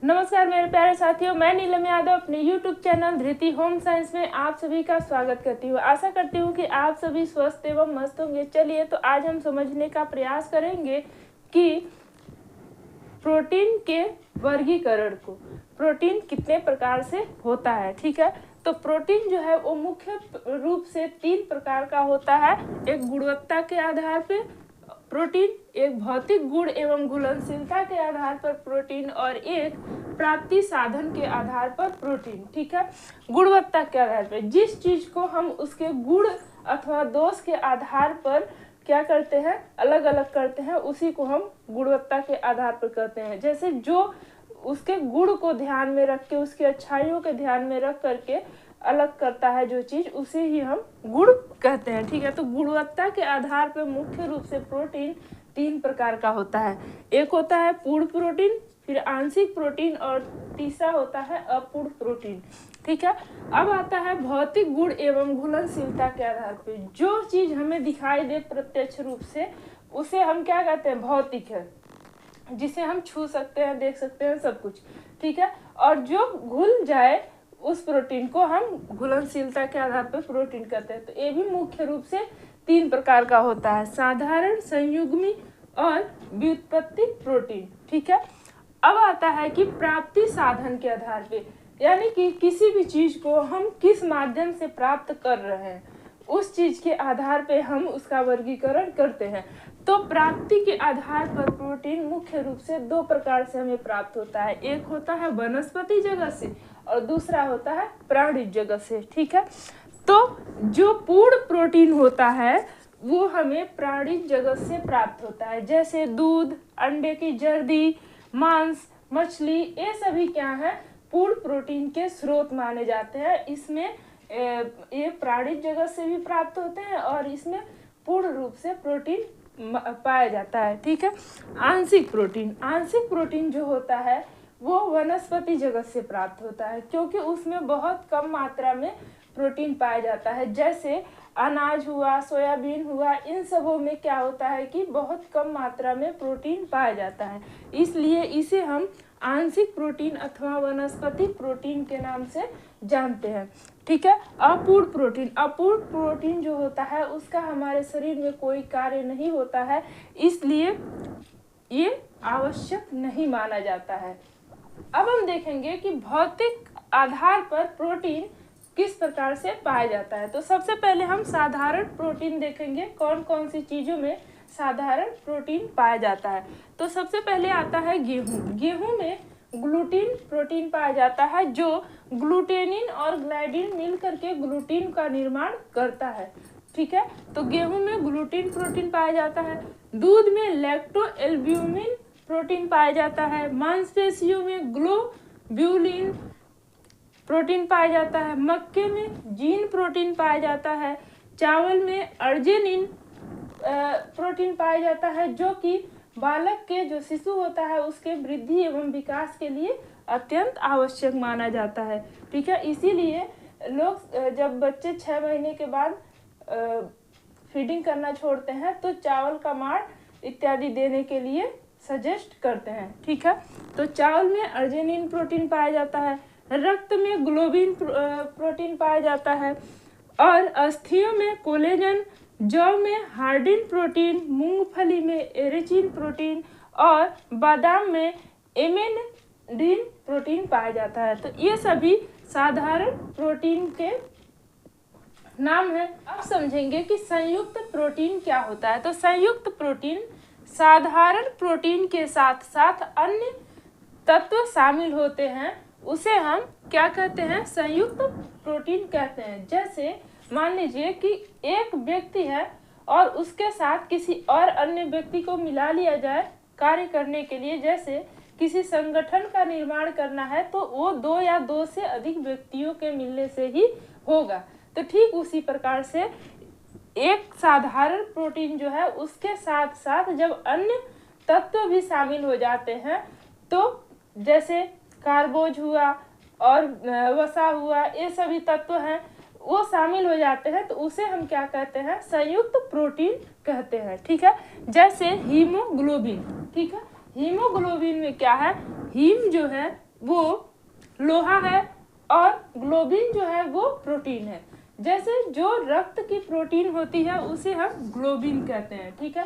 नमस्कार मेरे प्यारे साथियों, मैं नीलम यादव अपने YouTube चैनल धृति होम साइंस में आप सभी का स्वागत करती हूँ। आशा करती हूँ कि आप सभी स्वस्थ एवं मस्त होंगे। चलिए तो आज हम समझने का प्रयास करेंगे कि प्रोटीन के वर्गीकरण को, प्रोटीन कितने प्रकार से होता है। ठीक है, तो प्रोटीन जो है वो मुख्य रूप से 3 प्रकार का होता है। एक गुणवत्ता के आधार पे प्रोटीन, एक भौतिक गुण एवं घुलनशीलता के आधार पर प्रोटीन और एक प्राप्ति साधन के आधार पर प्रोटीन। ठीक है, गुणवत्ता के आधार पर जिस चीज को हम उसके गुण अथवा दोष के आधार पर क्या करते हैं, अलग अलग करते हैं, उसी को हम गुणवत्ता के आधार पर करते हैं। जैसे जो उसके गुण को ध्यान में रख के, उसकी अच्छाइयों के ध्यान में रख करके अलग करता है जो चीज, उसे ही हम गुण कहते हैं। ठीक है, तो गुणवत्ता के आधार पर मुख्य रूप से प्रोटीन 3 प्रकार का होता है। एक होता है पूर्ण प्रोटीन, फिर आंशिक प्रोटीन और तीसरा होता है अपूर्ण प्रोटीन। ठीक है, अब आता है भौतिक गुण एवं घुलनशीलता के आधार पे। जो चीज हमें दिखाई दे प्रत्यक्ष रूप से, उसे हम क्या कहते हैं, भौतिक है, जिसे हम छू सकते हैं, देख सकते हैं, सब कुछ। ठीक है, और जो घुल जाए उस प्रोटीन को हम घुलनशीलता के आधार पर प्रोटीन कहते हैं। तो ये भी मुख्य रूप से 3 प्रकार का होता है, साधारण, संयुग्मी और व्युत्पत्ति प्रोटीन। ठीक है, अब आता है कि प्राप्ति साधन के आधार पे, यानी कि किसी भी चीज को हम किस माध्यम से प्राप्त कर रहे हैं, उस चीज के आधार पे हम उसका वर्गीकरण करते हैं। तो प्राप्ति के आधार पर प्रोटीन मुख्य रूप से 2 प्रकार से हमें प्राप्त होता है। एक होता है वनस्पति जगत से और दूसरा होता है प्राणिज जगत से। ठीक है, तो जो पूर्ण प्रोटीन होता है वो हमें प्राणिज जगत से प्राप्त होता है। जैसे दूध, अंडे की जर्दी, मांस, मछली, ये सभी क्या है, पूर्ण प्रोटीन के स्रोत माने जाते हैं। इसमें ये प्राणिज जगत से भी प्राप्त होते हैं और इसमें पूर्ण रूप से प्रोटीन पाया जाता है। ठीक है, आंशिक प्रोटीन, आंशिक प्रोटीन जो होता है वो वनस्पति जगत से प्राप्त होता है, क्योंकि उसमें बहुत कम मात्रा में प्रोटीन पाया जाता है। जैसे अनाज हुआ, सोयाबीन हुआ, इन सबों में क्या होता है कि बहुत कम मात्रा में प्रोटीन पाया जाता है, इसलिए इसे हम आंशिक प्रोटीन अथवा वनस्पति प्रोटीन के नाम से जानते हैं। ठीक है, अपूर्ण प्रोटीन, अपूर्ण प्रोटीन जो होता है उसका हमारे शरीर में कोई कार्य नहीं होता है, इसलिए ये आवश्यक नहीं माना जाता है। अब हम देखेंगे कि भौतिक आधार पर प्रोटीन किस प्रकार से पाया जाता है। तो सबसे पहले हम साधारण प्रोटीन देखेंगे, कौन कौन सी चीजों में साधारण प्रोटीन पाया जाता है। तो सबसे पहले आता है गेहूं। गेहूं में ग्लूटीन प्रोटीन पाया जाता है, जो ग्लूटेनिन और ग्लाइडिन मिलकर के ग्लूटीन का निर्माण करता है। ठीक है, तो गेहूं में ग्लूटीन प्रोटीन पाया जाता है। दूध में लैक्टोएल्ब्यूमिन प्रोटीन पाया जाता है। मांसपेशियों में ग्लोब्यूलिन प्रोटीन पाया जाता है। मक्के में जीन प्रोटीन पाया जाता है। चावल में अर्जिनिन प्रोटीन पाया जाता है, जो कि बालक के जो शिशु होता है उसके वृद्धि एवं विकास के लिए अत्यंत आवश्यक माना जाता है। ठीक है, इसीलिए लोग जब बच्चे 6 महीने के बाद फीडिंग करना छोड़ते हैं तो चावल का माड़ इत्यादि देने के लिए सजेस्ट करते हैं। ठीक है, तो चावल में अर्जिनिन प्रोटीन पाया जाता है। रक्त में ग्लोबिन प्रोटीन पाया जाता है और अस्थियों में कोलेजन, जौ में हार्डिन प्रोटीन, मूंगफली में एरिचिन प्रोटीन और बादाम में एमेनिन प्रोटीन पाया जाता है। तो ये सभी साधारण प्रोटीन के नाम है। अब समझेंगे कि संयुक्त प्रोटीन क्या होता है। तो संयुक्त प्रोटीन साधारण प्रोटीन के साथ साथ अन्य तत्व शामिल होते हैं, उसे हम क्या कहते हैं, संयुक्त प्रोटीन कहते हैं। जैसे मान लीजिए कि एक व्यक्ति है और उसके साथ किसी और अन्य व्यक्ति को मिला लिया जाए कार्य करने के लिए। जैसे किसी संगठन का निर्माण करना है तो वो 2 या 2 से अधिक व्यक्तियों के मिलने से ही होगा। तो ठीक उसी प्रकार से एक साधारण प्रोटीन जो है उसके साथ साथ जब अन्य तत्व भी शामिल हो जाते हैं, तो जैसे कार्बोज हुआ और वसा हुआ, ये सभी तत्व हैं वो शामिल हो जाते हैं, तो उसे हम क्या कहते हैं, संयुक्त प्रोटीन कहते हैं। ठीक है, जैसे हीमोग्लोबिन। ठीक है, हीमोग्लोबिन में क्या है, हीम जो है वो लोहा है और ग्लोबिन जो है वो प्रोटीन है। जैसे जो रक्त की प्रोटीन होती है उसे हम ग्लोबिन कहते हैं, ठीक है।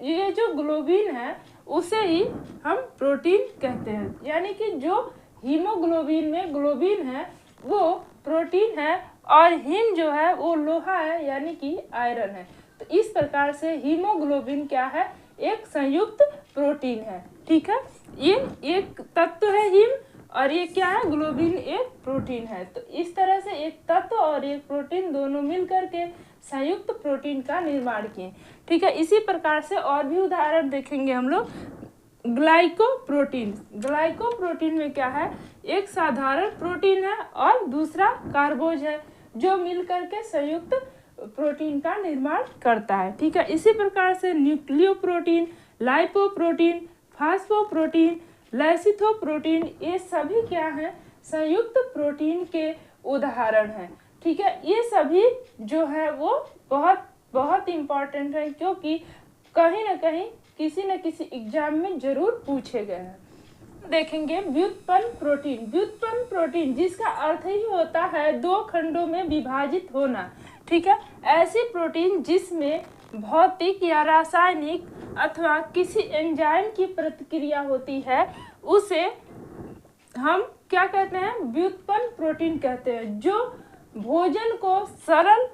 ये जो ग्लोबिन है उसे ही हम प्रोटीन कहते हैं, यानी कि जो हीमोग्लोबिन में ग्लोबिन है वो प्रोटीन है और हीम जो है वो लोहा है, यानी कि आयरन है। तो इस प्रकार से हीमोग्लोबिन क्या है, एक संयुक्त प्रोटीन है, ठीक है। ये एक तत्व है हीम और ये क्या है, ग्लोबिन एक प्रोटीन है। तो इस तरह से एक तत्व और एक प्रोटीन दोनों मिलकर के संयुक्त प्रोटीन का निर्माण किए, ठीक है। इसी प्रकार से और भी उदाहरण देखेंगे हम लोग। ग्लाइकोप्रोटीन, ग्लाइकोप्रोटीन में क्या है, एक साधारण प्रोटीन है और दूसरा कार्बोज है जो मिलकर के संयुक्त प्रोटीन का निर्माण करता है, ठीक है। इसी प्रकार से न्यूक्लियोप्रोटीन, लाइपोप्रोटीन, फास्फोप्रोटीन, लाइसिथोप्रोटीन, ये सभी क्या हैं, संयुक्त प्रोटीन के उदाहरण हैं, ठीक है। ये सभी जो है वो बहुत बहुत इम्पोर्टेंट है, क्योंकि कहीं ना कहीं किसी न किसी एग्जाम में जरूर पूछे गए हैं। देखेंगे व्युत्पन्न प्रोटीन। व्युत्पन्न प्रोटीन जिसका अर्थ ही होता है दो खंडों में विभाजित होना, ठीक है। ऐसी प्रोटीन जिसमें भौतिक या रासायनिक अथवा किसी एंजाइम की प्रतिक्रिया होती है उसे हम क्या कहते हैं, व्युत्पन्न प्रोटीन कहते हैं। जो भोजन को सरल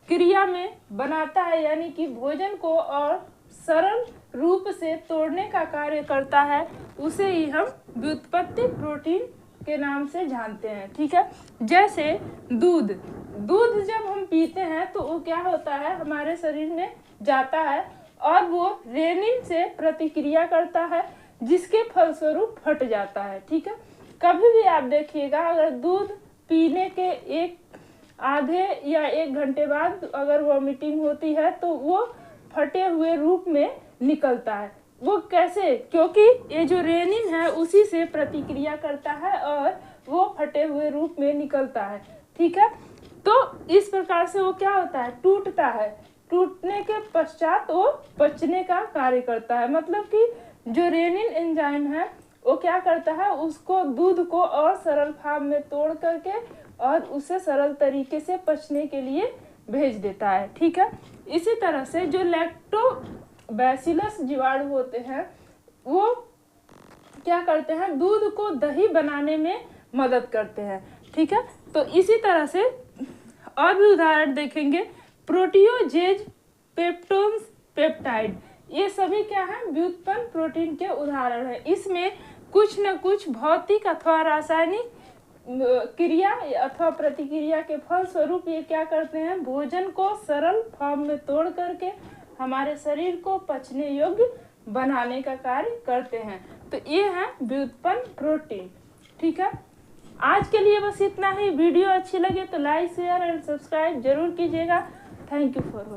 क्रिया में बनाता है, यानी कि भोजन को और सरल रूप से तोड़ने का कार्य करता है, उसे ही हम व्युत्पत्ति प्रोटीन के नाम से जानते हैं, ठीक है। जैसे दूध, दूध जब हम पीते हैं तो वो क्या होता है, हमारे शरीर में जाता है और वो रेनिन से प्रतिक्रिया करता है जिसके फलस्वरूप फट जाता है, ठीक है। कभी भी आप देखिएगा अगर दूध पीने के एक आधे या एक घंटे बाद अगर वॉमिटिंग होती है तो वो फटे हुए रूप में निकलता है। वो कैसे, क्योंकि ये जो रेनिन है उसी से प्रतिक्रिया करता है और वो फटे हुए रूप में निकलता है, ठीक है। तो इस प्रकार से वो क्या होता है, टूटता है। टूटने के पश्चात वो पचने का कार्य करता है, मतलब कि जो रेनिन एंजाइम है वो क्या करता है, उसको दूध को और सरल फॉर्म में तोड़ करके और उसे सरल तरीके से पचने के लिए भेज देता है, ठीक है। इसी तरह से जो लैक्टोबैसिलस जीवाणु होते हैं वो क्या करते हैं, दूध को दही बनाने में मदद करते हैं, ठीक है। तो इसी तरह से और भी उदाहरण देखेंगे। प्रोटियोजेज, पेप्टोन्स, पेप्टाइड, ये सभी क्या है, व्युत्पन्न प्रोटीन के उदाहरण है। इसमें कुछ न कुछ भौतिक अथवा रासायनिक क्रिया अथवा प्रतिक्रिया के फल स्वरूप ये क्या करते हैं, भोजन को सरल फॉर्म में तोड़ करके हमारे शरीर को पचने योग्य बनाने का कार्य करते हैं। तो ये है व्युत्पन्न प्रोटीन, ठीक है। आज के लिए बस इतना ही। वीडियो अच्छी लगे तो लाइक, शेयर एंड सब्सक्राइब जरूर कीजिएगा। Thank you for watching.